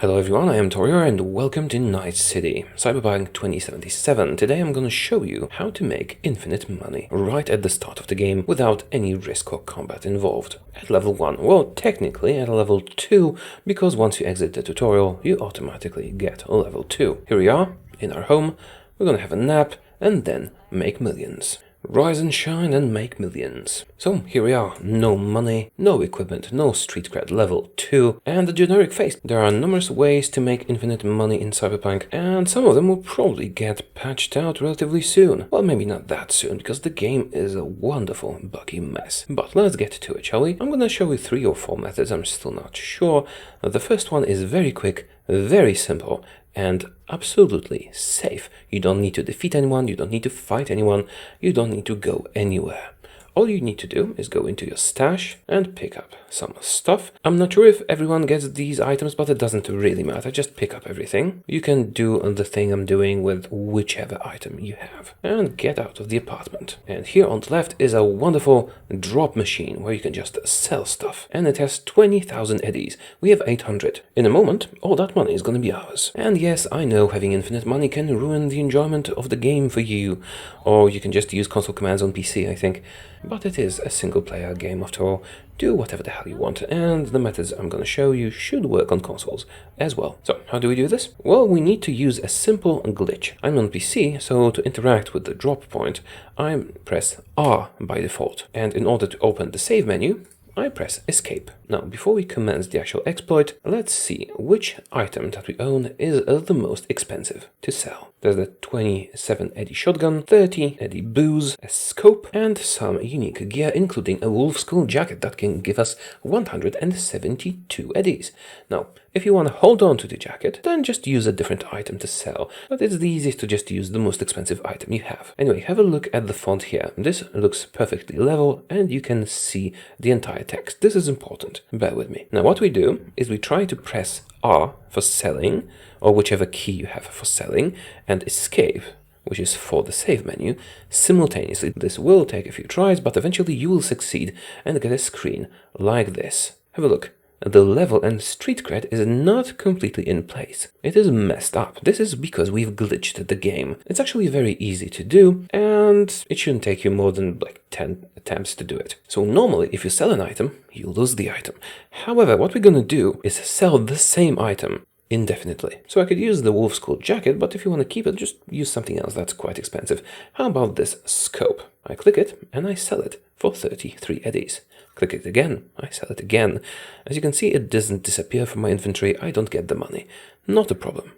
Hello everyone, I am Taureor and welcome to Night City, Cyberpunk 2077. Today I'm gonna show you how to make infinite money right at the start of the game without any risk or combat involved. At level 1, well technically at level 2, because once you exit the tutorial you automatically get a level 2. Here we are, in our home, we're gonna have a nap and then make millions. Rise and shine and make millions. So here we are, no money, no equipment, no street cred, level 2, and the generic face. There are numerous ways to make infinite money in Cyberpunk, and some of them will probably get patched out relatively soon. Well, maybe not that soon, because the game is a wonderful buggy mess. But let's get to it, shall we? I'm gonna show you 3 or 4 methods, I'm still not sure. The first one is very quick, very simple, and absolutely safe. You don't need to defeat anyone, you don't need to fight anyone, you don't need to go anywhere. All you need to do is go into your stash and pick up some stuff. I'm not sure if everyone gets these items, but it doesn't really matter. Just pick up everything. You can do the thing I'm doing with whichever item you have. And get out of the apartment. And here on the left is a wonderful drop machine where you can just sell stuff. And it has 20,000 eddies. We have 800. In a moment, all that money is going to be ours. And yes, I know having infinite money can ruin the enjoyment of the game for you. Or you can just use console commands on PC, I think. But it is a single-player game after all. Do whatever the hell you want, and the methods I'm going to show you should work on consoles as well. So, how do we do this? Well, we need to use a simple glitch. I'm on PC, so to interact with the drop point, I press R by default. And in order to open the save menu, I press escape. Now, before we commence the actual exploit, let's see which item that we own is the most expensive to sell. There's the 27 eddy shotgun, 30 eddy booze, a scope, and some unique gear, including a wolf skull jacket that can give us 172 eddies. Now, if you want to hold on to the jacket, then just use a different item to sell, but it's the easiest to just use the most expensive item you have. Anyway, have a look at the font here. This looks perfectly level, and you can see the entire text. This is important. Bear with me. Now, what we do is we try to press R for selling, or whichever key you have for selling, and escape, which is for the save menu, simultaneously. This will take a few tries, but eventually you will succeed and get a screen like this. Have a look. The level and street cred is not completely in place. It is messed up. This is because we've glitched the game. It's actually very easy to do, and it shouldn't take you more than like 10 attempts to do it. So normally, if you sell an item, you lose the item. However, what we're gonna do is sell the same item indefinitely. So I could use the wolf skull jacket, but if you want to keep it, just use something else that's quite expensive. How about this scope? I click it and I sell it for 33 eddies. Click it again, I sell it again. As you can see, it doesn't disappear from my inventory, I don't get the money. Not a problem.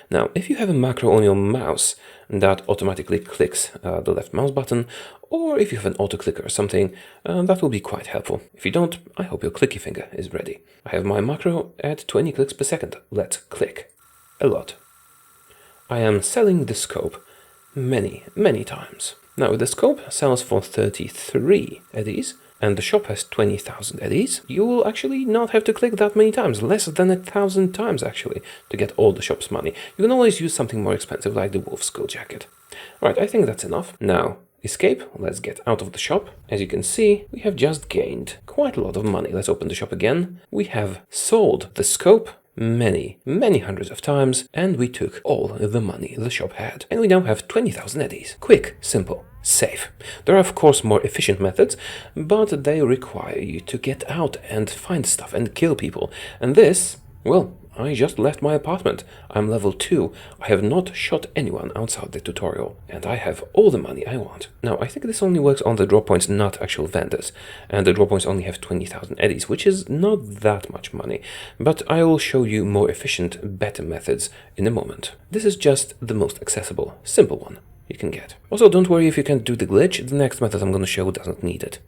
Now, if you have a macro on your mouse that automatically clicks the left mouse button, or if you have an auto clicker or something, that will be quite helpful. If you don't, I hope your clicky finger is ready. I have my macro at 20 clicks per second. Let's click. A lot. I am selling the scope many times. Now, the scope sells for 33 eddies, and the shop has 20,000 eddies, you will actually not have to click that many times, less than 1,000 times actually, to get all the shop's money. You can always use something more expensive like the wolf skull jacket. Right, I think that's enough. Now, escape, let's get out of the shop. As you can see, we have just gained quite a lot of money. Let's open the shop again. We have sold the scope many hundreds of times, and we took all the money the shop had. And we now have 20,000 eddies. Quick, simple, safe. There are of course more efficient methods, but they require you to get out and find stuff and kill people. And this, well, I just left my apartment. I'm level 2. I have not shot anyone outside the tutorial, and I have all the money I want. Now, I think this only works on the drop points, not actual vendors, and the drop points only have 20,000 eddies, which is not that much money, but I will show you more efficient, better methods in a moment. This is just the most accessible, simple one you can get. Also, don't worry if you can't do the glitch, the next method I'm going to show doesn't need it.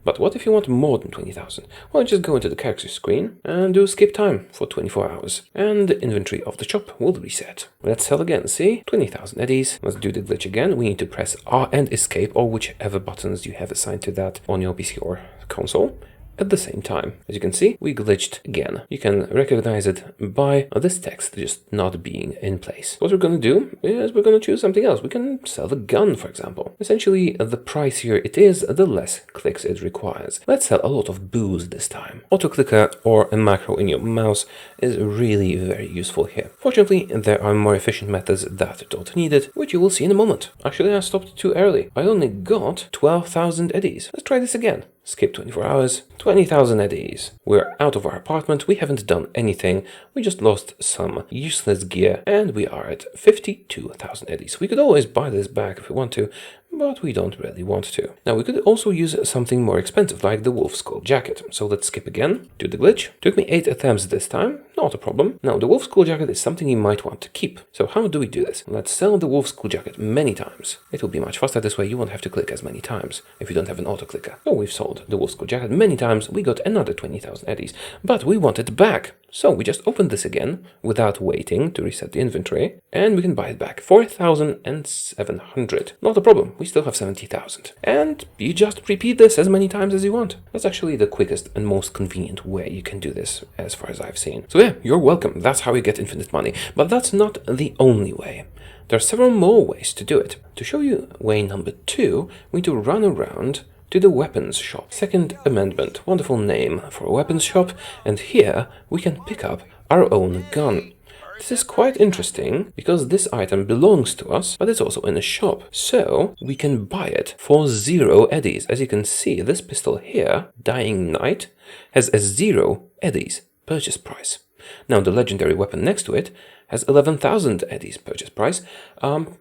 But what if you want more than 20,000? Well, just go into the character screen and do skip time for 24 hours, and the inventory of the shop will reset. Let's sell again, see? 20,000 eddies. Let's do the glitch again. We need to press R and escape, or whichever buttons you have assigned to that on your PC or console. at the same time. As you can see, we glitched again. You can recognize it by this text just not being in place. What we're going to do is we're going to choose something else. We can sell the gun, for example. Essentially, the pricier it is, the less clicks it requires. Let's sell a lot of booze this time. Auto-clicker or a macro in your mouse is really very useful here. Fortunately, there are more efficient methods that don't need it, which you will see in a moment. Actually, I stopped too early. I only got 12,000 eddies. Let's try this again. Skip 24 hours, 20,000 eddies. We're out of our apartment, we haven't done anything, we just lost some useless gear, and we are at 52,000 eddies. We could always buy this back if we want to, but we don't really want to. Now, we could also use something more expensive, like the wolf skull jacket. So let's skip again, do the glitch. Took me 8 attempts this time, not a problem. Now, the wolf skull jacket is something you might want to keep. So how do we do this? Let's sell the wolf skull jacket many times. It will be much faster this way, you won't have to click as many times if you don't have an auto clicker. So we've sold the wolf skull jacket many times, we got another 20,000 eddies, but we want it back. So we just open this again without waiting to reset the inventory, and we can buy it back. 4,700. Not a problem, we still have 70,000. And you just repeat this as many times as you want. That's actually the quickest and most convenient way you can do this, as far as I've seen. So yeah, you're welcome. That's how you get infinite money. But that's not the only way. There are several more ways to do it. To show you way number 2, we need to run around to the weapons shop. Second Amendment, wonderful name for a weapons shop, and here we can pick up our own gun. This is quite interesting because this item belongs to us, but it's also in a shop, so we can buy it for 0 eddies. As you can see, this pistol here, Dying Knight, has a 0 eddies purchase price. Now the legendary weapon next to it has 11,000 eddies purchase price.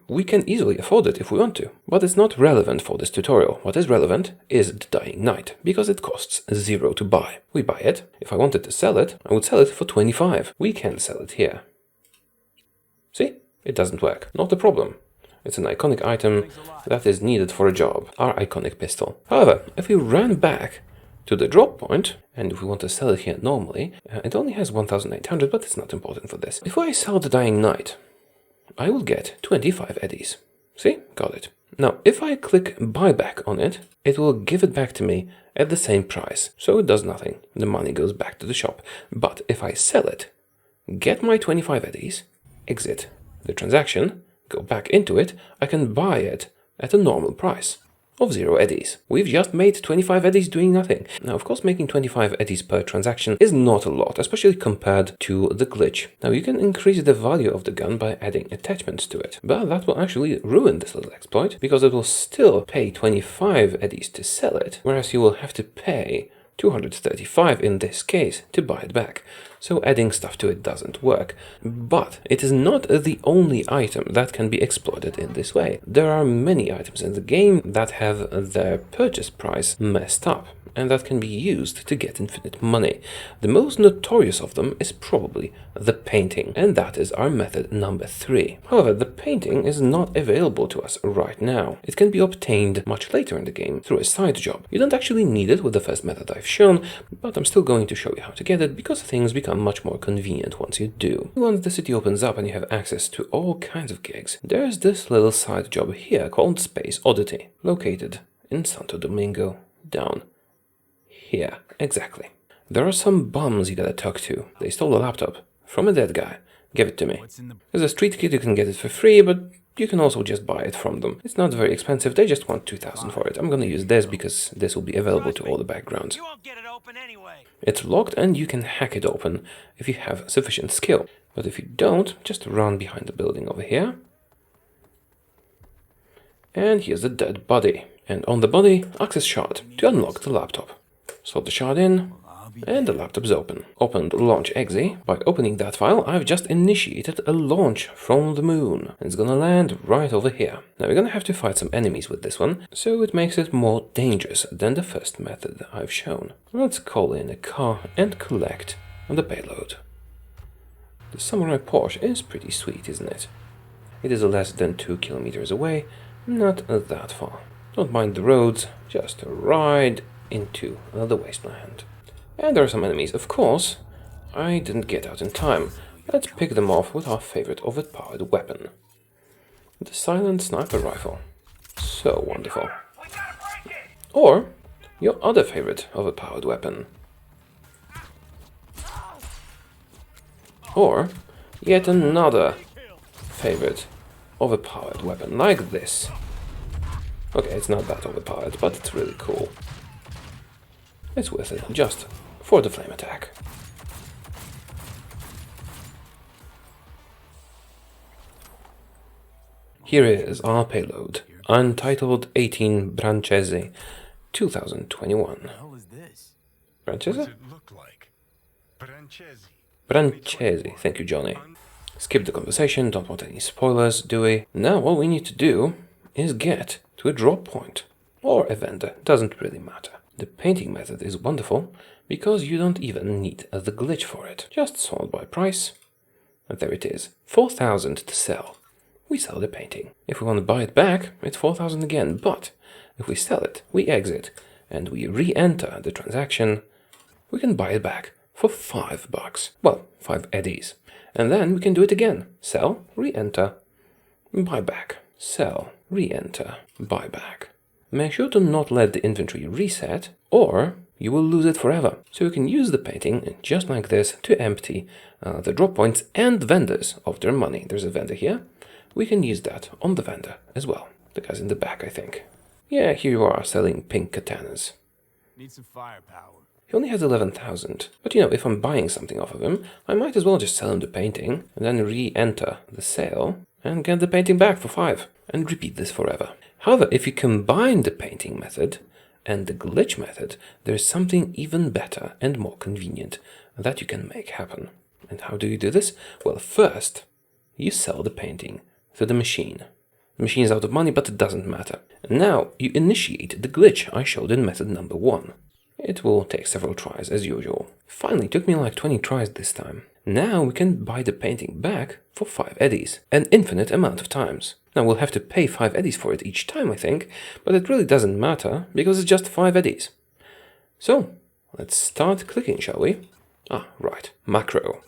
We can easily afford it if we want to, but it's not relevant for this tutorial. What is relevant is the Dying Knight, because it costs 0 to buy. We buy it. If I wanted to sell it, I would sell it for 25. We can sell it here. See? It doesn't work. Not a problem. It's an iconic item that is needed for a job. Our iconic pistol. However, if we run back to the drop point, and if we want to sell it here normally, it only has 1,800, but it's not important for this. If I sell the Dying Knight, I will get 25 eddies. See? Got it. Now, if I click buyback on it, it will give it back to me at the same price. So it does nothing. The money goes back to the shop. But if I sell it, get my 25 eddies, exit the transaction, go back into it, I can buy it at a normal price of 0 eddies. We've just made 25 eddies doing nothing. Now, of course, making 25 eddies per transaction is not a lot, especially compared to the glitch. Now, you can increase the value of the gun by adding attachments to it, but that will actually ruin this little exploit, because it will still pay 25 eddies to sell it, whereas you will have to pay 235 in this case to buy it back. So adding stuff to it doesn't work. But it is not the only item that can be exploited in this way. There are many items in the game that have their purchase price messed up, and that can be used to get infinite money. The most notorious of them is probably the painting, and that is our method number 3. However, the painting is not available to us right now. It can be obtained much later in the game through a side job. You don't actually need it with the first method I've shown, but I'm still going to show you how to get it, because things become much more convenient once you do. Once the city opens up and you have access to all kinds of gigs, there's this little side job here called Space Oddity, located in Santo Domingo, down here. Exactly. There are some bums you gotta talk to. They stole a laptop from a dead guy. Give it to me. There's a street kid, you can get it for free, but you can also just buy it from them. It's not very expensive, they just want 2,000 for it. I'm gonna use this because this will be available to all the backgrounds. You won't get it open anyway. It's locked and you can hack it open if you have sufficient skill. But if you don't, just run behind the building over here. And here's the dead body. And on the body, access shard to unlock the laptop. Slot the shard in, and the laptop's open. Open the launch exe. By opening that file, I've just initiated a launch from the moon. It's gonna land right over here. Now we're gonna have to fight some enemies with this one, so it makes it more dangerous than the first method I've shown. Let's call in a car and collect the payload. The Samurai Porsche is pretty sweet, isn't it? It is less than 2 kilometers away, not that far. Don't mind the roads, just ride into the wasteland. And there are some enemies, of course. I didn't get out in time. Let's pick them off with our favorite overpowered weapon. The silent sniper rifle. So wonderful. Or your other favorite overpowered weapon. Or yet another favorite overpowered weapon, like this. Okay, it's not that overpowered, but it's really cool. It's worth it, just for the flame attack. Here is our payload, Untitled 18 Brancese 2021. What the hell is this? Brancese? What does it look like? Brancese. Brancese, thank you, Johnny. Skip the conversation, don't want any spoilers, do we? Now all we need to do is get to a drop point, or a vendor, doesn't really matter. The painting method is wonderful, because you don't even need the glitch for it. Just sort by price, and there it is, 4,000 to sell. We sell the painting. If we want to buy it back, it's 4,000 again, but if we sell it, we exit, and we re-enter the transaction, we can buy it back for $5. Well, 5 eddies. And then we can do it again. Sell, re-enter, buy back. Sell, re-enter, buy back. Make sure to not let the inventory reset, or you will lose it forever. So you can use the painting, just like this, to empty the drop points and vendors of their money. There's a vendor here. We can use that on the vendor as well. The guy's in the back, I think. Yeah, here you are, selling pink katanas. Need some firepower. He only has 11,000. But you know, if I'm buying something off of him, I might as well just sell him the painting, and then re-enter the sale, and get the painting back for 5, and repeat this forever. However, if you combine the painting method and the glitch method, there's something even better and more convenient that you can make happen. And how do you do this? Well, first, you sell the painting to the machine. The machine is out of money, but it doesn't matter. Now, you initiate the glitch I showed in method number 1. It will take several tries, as usual. Finally, it took me like 20 tries this time. Now we can buy the painting back for 5 eddies, an infinite amount of times. Now we'll have to pay 5 eddies for it each time, I think, but it really doesn't matter, because it's just 5 eddies. So, let's start clicking, shall we? Ah, right, macro.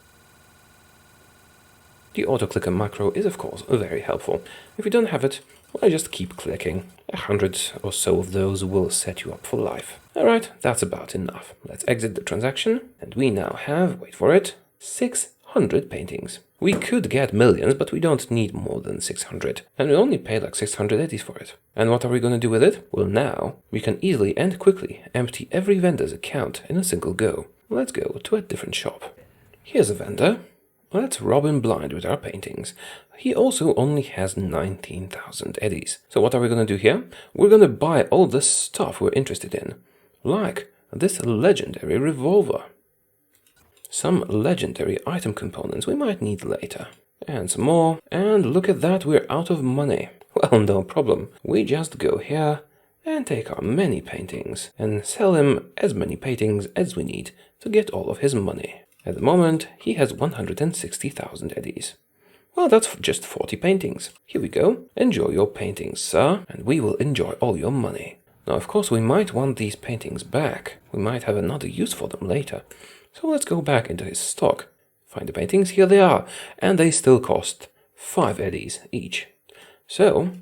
The auto-clicker macro is, of course, very helpful. If you don't have it, well, just keep clicking. 100 or so of those will set you up for life. Alright, that's about enough. Let's exit the transaction, and we now have, wait for it, 600 paintings. We could get millions, but we don't need more than 600, and we only pay like 600 eddies for it. And what are we going to do with it? Well, now we can easily and quickly empty every vendor's account in a single go. Let's go to a different shop. Here's a vendor. Let's rob him blind with our paintings. He also only has 19,000 eddies. So what are we going to do here? We're going to buy all the stuff we're interested in, like this legendary revolver. Some legendary item components we might need later. And some more. And look at that, we're out of money. Well, no problem. We just go here and take our many paintings and sell him as many paintings as we need to get all of his money. At the moment, he has 160,000 eddies. Well, that's just 40 paintings. Here we go. Enjoy your paintings, sir, and we will enjoy all your money. Now, of course, we might want these paintings back. We might have another use for them later. So let's go back into his stock. Find the paintings, here they are, and they still cost 5 eddies each. So,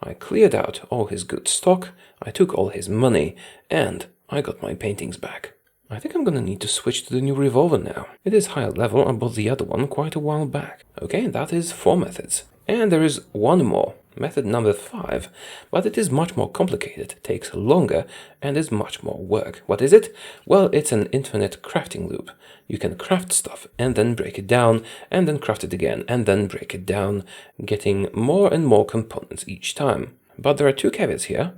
I cleared out all his good stock, I took all his money, and I got my paintings back. I think I'm gonna need to switch to the new revolver now. It is higher level, I bought the other one quite a while back. Okay, that is 4 methods. And there is one more, method number 5, but it is much more complicated, takes longer, and is much more work. What is it? Well, it's an infinite crafting loop. You can craft stuff, and then break it down, and then craft it again, and then break it down, getting more and more components each time. But there are 2 caveats here.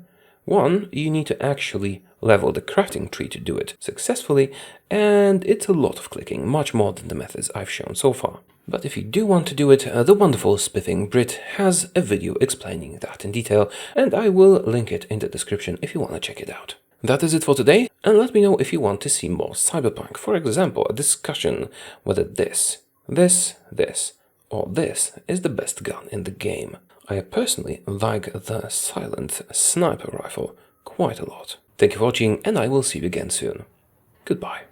One, you need to actually level the crafting tree to do it successfully, and it's a lot of clicking, much more than the methods I've shown so far. But if you do want to do it, the wonderful Spiffing Brit has a video explaining that in detail, and I will link it in the description if you want to check it out. That is it for today, and let me know if you want to see more Cyberpunk. For example, a discussion whether this, or this is the best gun in the game. I personally like the silent sniper rifle quite a lot. Thank you for watching, and I will see you again soon. Goodbye.